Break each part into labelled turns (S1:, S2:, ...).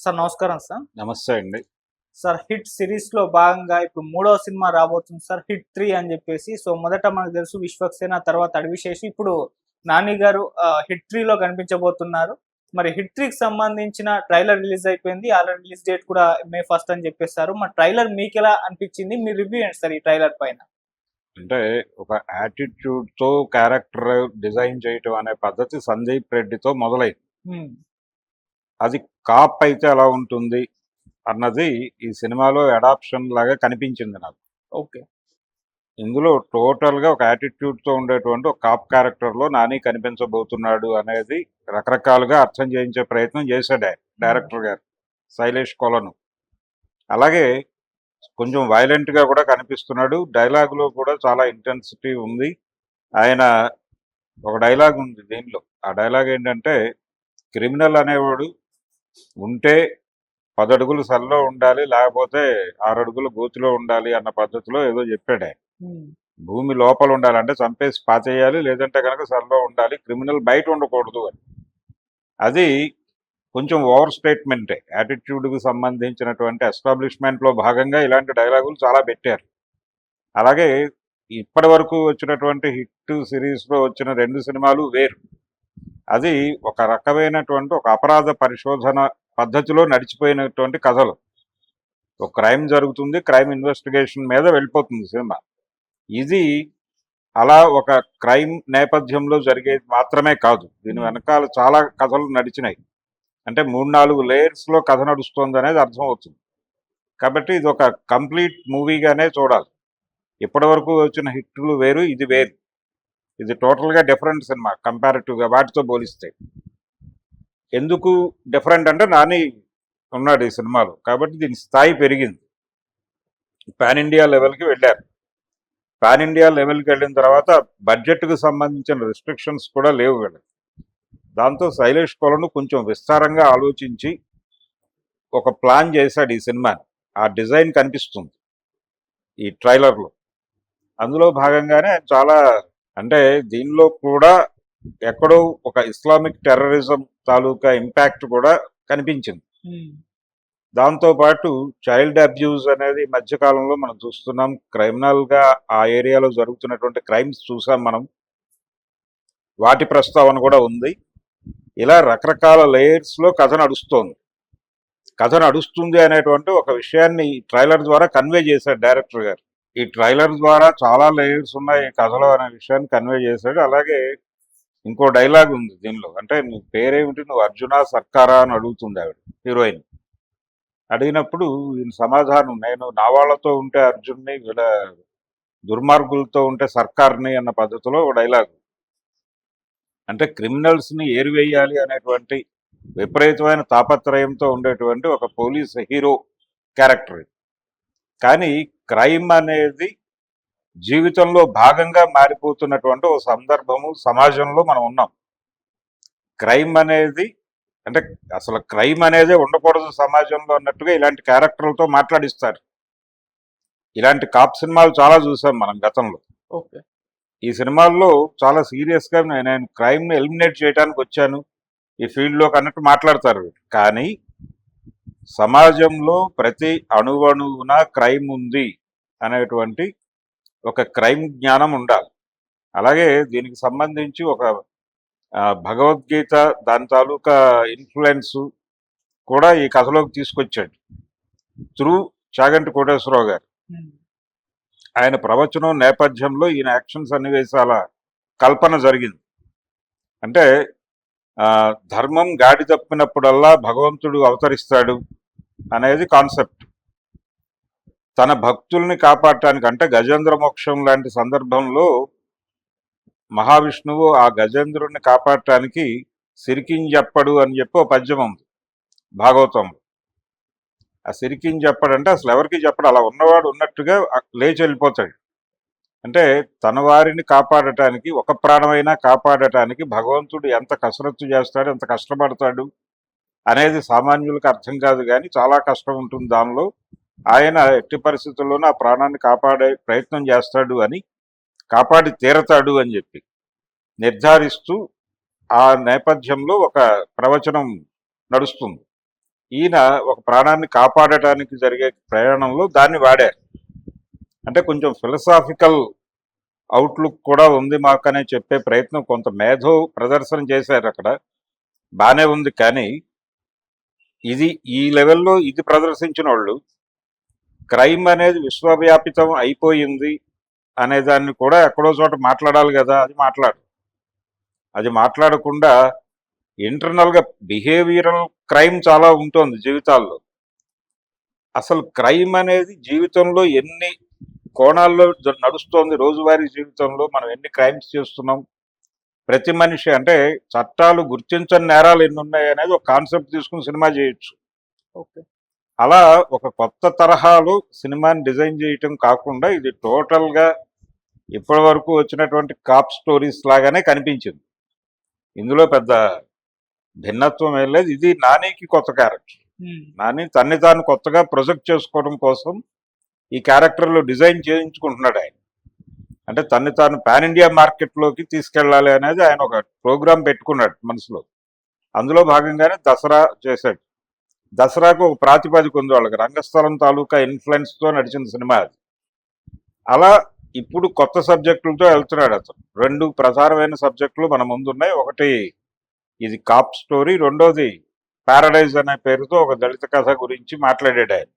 S1: Sir నమస్కారం sir.
S2: నమస్తే అండి.
S1: సార్ హిట్ సిరీస్‌లో భాగంగా ఇప్పుడు మూడవ సినిమా రాబోతుంది సార్ 'హిట్ 3' అని చెప్పేసి. సో మొదట మనకు తెలుసు 'విశ్వక్సేన' తర్వాత 'అడవిశేషి' ఇప్పుడు 'నాని' గారు 'హిట్ 3'లో కనిపించబోతున్నారు. మరి 'హిట్ 3'కి సంబంధించిన ట్రైలర్ రిలీజ్ అయిపోయింది. ఆల్రెడీ రిలీజ్ డేట్ కూడా మే 1 అని చెప్పేసారు. మరి ట్రైలర్ మీకెలా అనిపించింది? మీ రివ్యూ ఏంటి సార్ ఈ ట్రైలర్ పైన?
S2: అంటే ఒక యాటిట్యూడ్‌తో క్యారెక్టర్ డిజైన్ చేయటం అనే పద్ధతి సందీప్ రెడ్డితో మొదలైంది.
S1: హ్మ్.
S2: అది కాప్ అయితే ఎలా ఉంటుంది అన్నది ఈ సినిమాలో అడాప్షన్ లాగా కనిపించింది నాకు.
S1: ఓకే.
S2: ఇందులో టోటల్‌గా ఒక యాటిట్యూడ్‌తో ఉండేటువంటి ఒక కాప్ క్యారెక్టర్‌లో నాని కనిపించబోతున్నాడు అనేది రకరకాలుగా అర్థం చేయించే ప్రయత్నం చేశాడు డైరెక్టర్ గారు శైలేష్ కొలను. అలాగే కొంచెం వైలెంట్‌గా కూడా కనిపిస్తున్నాడు. డైలాగ్‌లో కూడా చాలా ఇంటెన్సిటీ ఉంది. ఆయన ఒక డైలాగ్ ఉంది దీనిలో. ఆ డైలాగ్ ఏంటంటే, క్రిమినల్ అనేవాడు ఉంటే 10 అడుగులు సరిలో ఉండాలి, లేకపోతే 6 అడుగులు గోతిలో ఉండాలి అన్న పద్ధతిలో ఏదో చెప్పాడు ఆయన.
S1: హ్మ్.
S2: భూమి లోపల ఉండాలి అంటే చంపేసి పాతేయాలి, లేదంటే కనుక సరిలో ఉండాలి, క్రిమినల్ బయట ఉండకూడదు అని. అది కొంచెం ఓవర్ స్టేట్మెంటే. యాటిట్యూడ్‌కి సంబంధించినటువంటి ఎస్టాబ్లిష్మెంట్‌లో భాగంగా ఇలాంటి డైలాగులు చాలా పెట్టారు. అలాగే ఇప్పటి వరకు వచ్చినటువంటి హిట్ సిరీస్‌లో వచ్చిన 2 సినిమాలు వేరు. అది ఒక రకమైనటువంటి ఒక అపరాధ పరిశోధన పద్ధతిలో నడిచిపోయినటువంటి కథలు. ఒక క్రైమ్ జరుగుతుంది. క్రైమ్ ఇన్వెస్టిగేషన్ మీద వెళ్ళిపోతుంది సినిమా. ఇది అలా ఒక క్రైమ్ నేపథ్యంలో జరిగేది మాత్రమే కాదు. దీని వెనకాల చాలా కథలు నడిచినాయి. అంటే 3, 4 లేయర్స్‌లో కథ నడుస్తోందనేది అర్థమవుతుంది. కాబట్టి ఇది ఒక కంప్లీట్ మూవీగానే చూడాలి. ఇప్పటివరకు వచ్చిన హిట్లు వేరు, ఇది వేరు. ఇది టోటల్‌గా డిఫరెంట్ సినిమా కంపారిటివ్‌గా వాటితో పోలిస్తే. ఎందుకు డిఫరెంట్ అంటే నాని ఉన్నాడు ఈ సినిమాలో. కాబట్టి దీని స్థాయి పెరిగింది. పాన్ ఇండియా లెవెల్‌కి వెళ్ళారు. పాన్ ఇండియా లెవెల్‌కి వెళ్ళిన తర్వాత బడ్జెట్‌కు సంబంధించిన రిస్ట్రిక్షన్స్ కూడా లేవు వీళ్ళకి. దాంతో శైలేష్ కొలను కొంచెం విస్తారంగా ఆలోచించి ఒక ప్లాన్ చేశాడు ఈ సినిమాని. ఆ డిజైన్ కనిపిస్తుంది ఈ ట్రైలర్‌లో. అందులో భాగంగానే ఆయన చాలా అంటే దీనిలో కూడా ఎక్కడో ఒక ఇస్లామిక్ టెర్రరిజం తాలూకా ఇంపాక్ట్ కూడా కనిపించింది.
S1: హ్మ్.
S2: దాంతోపాటు చైల్డ్ అబ్యూజ్ అనేది ఈ మధ్యకాలంలో మనం చూస్తున్నాం. క్రిమినల్‌గా ఆ ఏరియాలో జరుగుతున్నటువంటి క్రైమ్స్ చూసాం మనం. వాటి ప్రస్తావన కూడా ఉంది. ఇలా రకరకాల లేయర్స్‌లో కథ నడుస్తోంది. కథ నడుస్తుంది అనేటువంటి ఒక విషయాన్ని ఈ ట్రైలర్ ద్వారా కన్వే చేశాడు డైరెక్టర్ గారు. ఈ ట్రైలర్ ద్వారా చాలా లేయర్స్ ఉన్నాయి ఈ కథలో అనే విషయాన్ని కన్వే చేశాడు. అలాగే ఇంకో డైలాగ్ ఉంది దీనిలో. అంటే నీ పేరేమిటి, నువ్వు అర్జునా సర్కారా అని అడుగుతుంది ఆవిడ హీరోయిన్. అడిగినప్పుడు ఈయన సమాధానం, నేను నా వాళ్ళతో ఉంటే అర్జున్ని, వీళ్ళ దుర్మార్గులతో ఉంటే సర్కార్ని అన్న పద్ధతిలో ఒక డైలాగ్. అంటే క్రిమినల్స్ని ఏరివేయాలి అనేటువంటి విపరీతమైన తాపత్రయంతో ఉండేటువంటి ఒక పోలీస్ హీరో క్యారెక్టర్. కానీ క్రైమ్ అనేది జీవితంలో భాగంగా మారిపోతున్నటువంటి ఒక సందర్భము సమాజంలో మనం ఉన్నాం. క్రైమ్ అనేది అంటే అసలు క్రైమ్ అనేది ఉండకూడదు సమాజంలో అన్నట్టుగా ఇలాంటి క్యారెక్టర్లతో మాట్లాడిస్తారు. ఇలాంటి కాప్ సినిమాలు చాలా చూసాం మనం గతంలో.
S1: ఓకే.
S2: ఈ సినిమాల్లో చాలా సీరియస్గా నేను క్రైమ్ని ఎలిమినేట్ చేయడానికి వచ్చాను ఈ ఫీల్డ్లోకి అన్నట్టు మాట్లాడతారు. కానీ సమాజంలో ప్రతి అణువణువున క్రైమ్ ఉంది అనేటువంటి ఒక క్రైమ్ జ్ఞానం ఉండాలి. అలాగే దీనికి సంబంధించి ఒక భగవద్గీత దాని తాలూకా ఇన్ఫ్లుయెన్స్ కూడా ఈ కథలోకి తీసుకొచ్చాడు త్రూ చాగంటి కోటేశ్వరరావు గారు.
S1: హ్మ్.
S2: ఆయన ప్రవచనం నేపథ్యంలో ఈయన యాక్షన్ సన్నివేశాల కల్పన జరిగింది. అంటే ధర్మం గాడి తప్పినప్పుడల్లా భగవంతుడు అవతరిస్తాడు అనేది కాన్సెప్ట్. తన భక్తుల్ని కాపాడటానికి అంటే గజేంద్ర మోక్షం లాంటి సందర్భంలో మహావిష్ణువు ఆ గజేంద్రుడిని కాపాడటానికి సిరికింజప్పడు అని చెప్పి ఒక పద్యం ఉంది భాగవతంలో. ఆ సిరికింజప్పడు అంటే అసలు ఎవరికి చెప్పడు, అలా ఉన్నవాడు ఉన్నట్టుగా లేచి వెళ్ళిపోతాడు. అంటే తన వారిని కాపాడటానికి, ఒక ప్రాణమైనా కాపాడటానికి భగవంతుడు ఎంత కసరత్తు చేస్తాడు, ఎంత కష్టపడతాడు అనేది సామాన్యులకు అర్థం కాదు. కానీ చాలా కష్టం ఉంటుంది దానిలో. ఆయన ఎట్టి పరిస్థితుల్లోనూ ఆ ప్రాణాన్ని కాపాడే ప్రయత్నం చేస్తాడు అని, కాపాడి తీరతాడు అని చెప్పి నిర్ధారిస్తూ ఆ నేపథ్యంలో ఒక ప్రవచనం నడుస్తుంది. ఈయన ఒక ప్రాణాన్ని కాపాడటానికి జరిగే ప్రయాణంలో దాన్ని వాడారు. అంటే కొంచెం ఫిలసాఫికల్ అవుట్లుక్ కూడా ఉంది మాకనే చెప్పే ప్రయత్నం కొంత మేధో ప్రదర్శన చేశారు అక్కడ. బానే ఉంది. కానీ ఇది ఈ లెవెల్లో ఇది ప్రదర్శించిన వాళ్ళు క్రైమ్ అనేది విశ్వవ్యాపితం అయిపోయింది అనే దాన్ని కూడా ఎక్కడో చోట మాట్లాడాలి కదా. అది మాట్లాడకుండా ఇంటర్నల్గా బిహేవియరల్ క్రైమ్ చాలా ఉంటుంది జీవితాల్లో. అసలు క్రైమ్ అనేది జీవితంలో ఎన్ని కోణాల్లో నడుస్తోంది, రోజువారీ జీవితంలో మనం ఎన్ని క్రైమ్స్ చేస్తున్నాం, ప్రతి మనిషి అంటే చట్టాలు గుర్తించని నేరాలు ఎన్ని ఉన్నాయి అనేది ఒక కాన్సెప్ట్ తీసుకుని సినిమా చేయొచ్చు.
S1: ఓకే.
S2: అలా ఒక కొత్త తరహాలో సినిమాని డిజైన్ చేయటం కాకుండా ఇది టోటల్గా ఇప్పటి వరకు వచ్చినటువంటి కాప్ స్టోరీస్ లాగానే కనిపించింది. ఇందులో పెద్ద భిన్నత్వం ఏం లేదు. ఇది నానికి కొత్త క్యారెక్టర్. నాని తన్ని తాను కొత్తగా ప్రొజెక్ట్ చేసుకోవడం కోసం ఈ క్యారెక్టర్లో డిజైన్ చేయించుకుంటున్నాడు ఆయన. అంటే తన్ని తాను పాన్ ఇండియా మార్కెట్లోకి తీసుకెళ్ళాలి అనేది ఆయన ఒక ప్రోగ్రాం పెట్టుకున్నాడు మనసులో. అందులో భాగంగానే దసరా చేశాడు. దసరాకు ఒక ప్రాతిపదిక ఉంది వాళ్ళకి, రంగస్థలం తాలూకా ఇన్ఫ్లుయెన్స్తో నడిచిన సినిమా అది. అలా ఇప్పుడు కొత్త సబ్జెక్టులతో వెళ్తున్నాడు అతను. 2 ప్రధానమైన సబ్జెక్టులు మన ముందున్నాయి. ఒకటి ఇది కాప్ స్టోరీ, రెండోది పారడైజ్ అనే పేరుతో ఒక దళిత కథ గురించి మాట్లాడాడు ఆయన.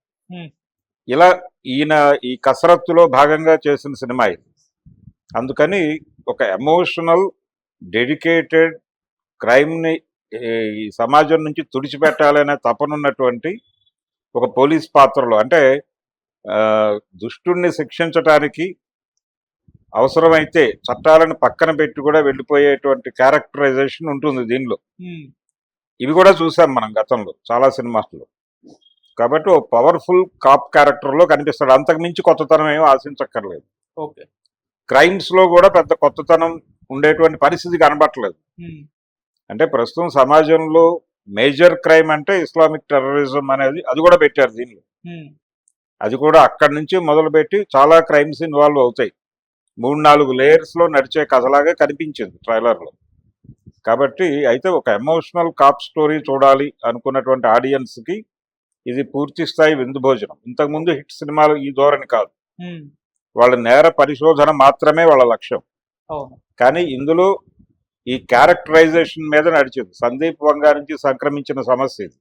S2: ఇలా ఈయన ఈ కసరత్తులో భాగంగా చేసిన సినిమా ఇది. అందుకని ఒక ఎమోషనల్ డెడికేటెడ్ క్రైమ్ని ఈ సమాజం నుంచి తుడిచిపెట్టాలనే తపనున్నటువంటి ఒక పోలీస్ పాత్రలో, అంటే దుష్టుణ్ణి శిక్షించటానికి అవసరమైతే చట్టాలను పక్కన పెట్టి కూడా వెళ్ళిపోయేటువంటి క్యారెక్టరైజేషన్ ఉంటుంది దీనిలో. ఇవి కూడా చూసాం మనం గతంలో చాలా సినిమాల్లో. కాబట్టి ఓ పవర్ఫుల్ కాప్ క్యారెక్టర్లో కనిపిస్తాడు. అంతకుమించి కొత్తతనం ఏమీ ఆశించక్కర్లేదు.
S1: ఓకే.
S2: క్రైమ్స్లో కూడా పెద్ద కొత్తతనం ఉండేటువంటి పరిస్థితి కనబట్టలేదు. అంటే ప్రస్తుతం సమాజంలో మేజర్ క్రైమ్ అంటే ఇస్లామిక్ టెర్రరిజం అనేది, అది కూడా పెట్టారు దీనిలో. అది కూడా అక్కడి నుంచి మొదలుపెట్టి చాలా క్రైమ్స్ ఇన్వాల్వ్ అవుతాయి. 3-4 లేయర్స్లో నడిచే కథలాగా కనిపించింది ట్రైలర్లో. కాబట్టి అయితే ఒక ఎమోషనల్ కాప్ స్టోరీ చూడాలి అనుకున్నటువంటి ఆడియన్స్కి ఇది పూర్తి స్థాయి విందు భోజనం. ఇంతకుముందు హిట్ సినిమాలు ఈ ధోరణి కాదు. వాళ్ళ నేర పరిశోధన మాత్రమే వాళ్ళ లక్ష్యం. కానీ ఇందులో ఈ క్యారెక్టరైజేషన్ మీద నడిచింది. సందీప్ వంగా నుంచి సంక్రమించిన సమస్య ఇది.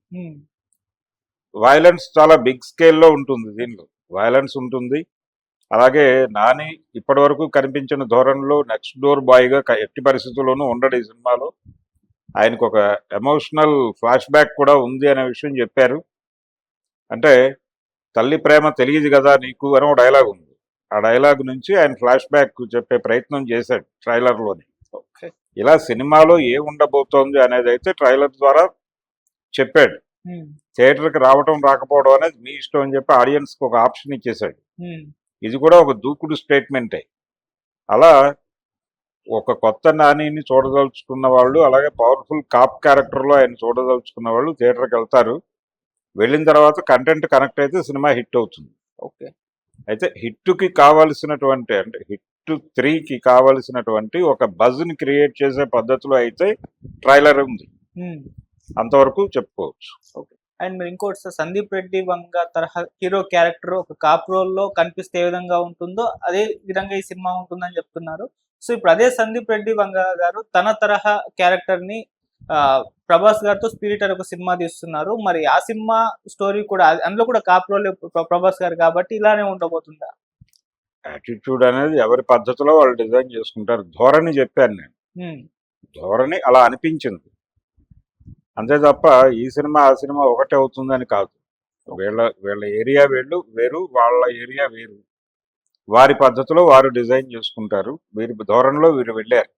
S2: వైలెన్స్ చాలా బిగ్ స్కేల్లో ఉంటుంది దీనిలో. వైలెన్స్ ఉంటుంది. అలాగే నాని ఇప్పటి వరకు కనిపించిన ధోరణిలో నెక్స్ట్ డోర్ బాయ్గా ఎట్టి పరిస్థితుల్లోనూ ఉండడు ఈ సినిమాలో. ఆయనకు ఒక ఎమోషనల్ ఫ్లాష్ బ్యాక్ కూడా ఉంది అనే విషయం చెప్పారు. అంటే తల్లి ప్రేమ తెలియదు కదా నీకు అని ఒక డైలాగ్ ఉంది. ఆ డైలాగ్ నుంచి ఆయన ఫ్లాష్ బ్యాక్ చెప్పే ప్రయత్నం చేశాడు ట్రైలర్లోని. ఇలా సినిమాలో ఏ ఉండబోతోంది అనేది అయితే ట్రైలర్ ద్వారా చెప్పాడు. థియేటర్కి రావటం రాకపోవడం అనేది మీ ఇష్టం అని చెప్పి ఆడియన్స్కి ఒక ఆప్షన్ ఇచ్చేశాడు. ఇది కూడా ఒక దూకుడు స్టేట్మెంటే. అలా ఒక కొత్త నానిని చూడదలుచుకున్న వాళ్ళు, అలాగే పవర్ఫుల్ కాప్ క్యారెక్టర్లో ఆయన చూడదలుచుకున్న వాళ్ళు థియేటర్కి వెళ్తారు. వెళ్ళిన తర్వాత కంటెంట్ కనెక్ట్ అయితే సినిమా హిట్ అవుతుంది. ఓకే. అయితే హిట్కి కావాల్సినటువంటి, అంటే హిట్ 3కి కావలసినటువంటి ఒక బజ్ని క్రియేట్ చేసే పద్ధతిలో అయితే ట్రైలర్ ఉంది. అంతవరకు చెప్పుకోవచ్చు.
S1: ఓకే. అండ్ మీరు ఇంకోటి సార్, సందీప్ రెడ్డి వంగ తరహా హీరో క్యారెక్టర్ ఒక కాప్ రోల్లో కనిపిస్తే ఏ విధంగా ఉంటుందో అదే విధంగా ఈ సినిమా ఉంటుందని చెప్తున్నారు. సో ఇప్పుడు అదే సందీప్ రెడ్డి వంగ గారు తన తరహా క్యారెక్టర్ని ప్రభాస్ గారితో స్పిరిట్ అనే ఒక సినిమా తీస్తున్నారు. మరి ఆ సినిమా స్టోరీ కూడా అందులో కూడా కాప్ రోల్ ప్రభాస్ గారు కాబట్టి ఇలానే ఉండబోతుందా?
S2: యాటిట్యూడ్ అనేది ఎవరి పద్ధతిలో వాళ్ళు డిజైన్ చేసుకుంటారు. ధోరణి చెప్పాను నేను. ధోరణి అలా అనిపించింది అంతే తప్ప ఈ సినిమా ఆ సినిమా ఒకటే అవుతుందని కాదు. వీళ్ళ ఏరియా వేరు, వాళ్ళ ఏరియా వేరు. వారి పద్ధతిలో వారు డిజైన్ చేసుకుంటారు. వీరి ధోరణిలో వీరు వెళ్ళారు.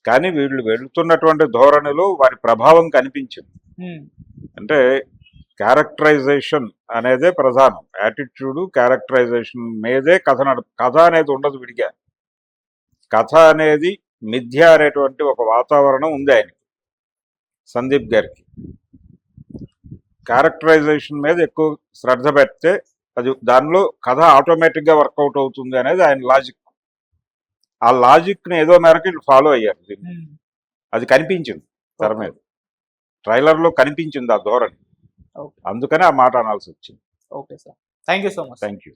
S2: కానీ వీళ్ళు వెళుతున్నటువంటి ధోరణిలో వారి ప్రభావం కనిపించింది. అంటే క్యారెక్టరైజేషన్ అనేదే ప్రధానం. యాటిట్యూడ్ క్యారెక్టరైజేషన్ మీదే కథ అనేది ఉండదు విడిగా. కథ అనేది మిథ్య అనేటువంటి ఒక వాతావరణం ఉంది ఆయనకి, సందీప్ గారికి. క్యారెక్టరైజేషన్ మీద ఎక్కువ శ్రద్ధ పెడితే అది దానిలో కథ ఆటోమేటిక్గా వర్కౌట్ అవుతుంది అనేది ఆయన లాజిక్. ఆ లాజిక్ని ఏదో మేరకు ఫాలో అయ్యారు. అది కనిపించింది తెర మీద, ట్రైలర్లో కనిపించింది ఆ ధోరణి.
S1: ఓకే
S2: అందుకని ఆ మాట అనాల్సి వచ్చింది.
S1: Okay sir, thank you so much.
S2: Thank you.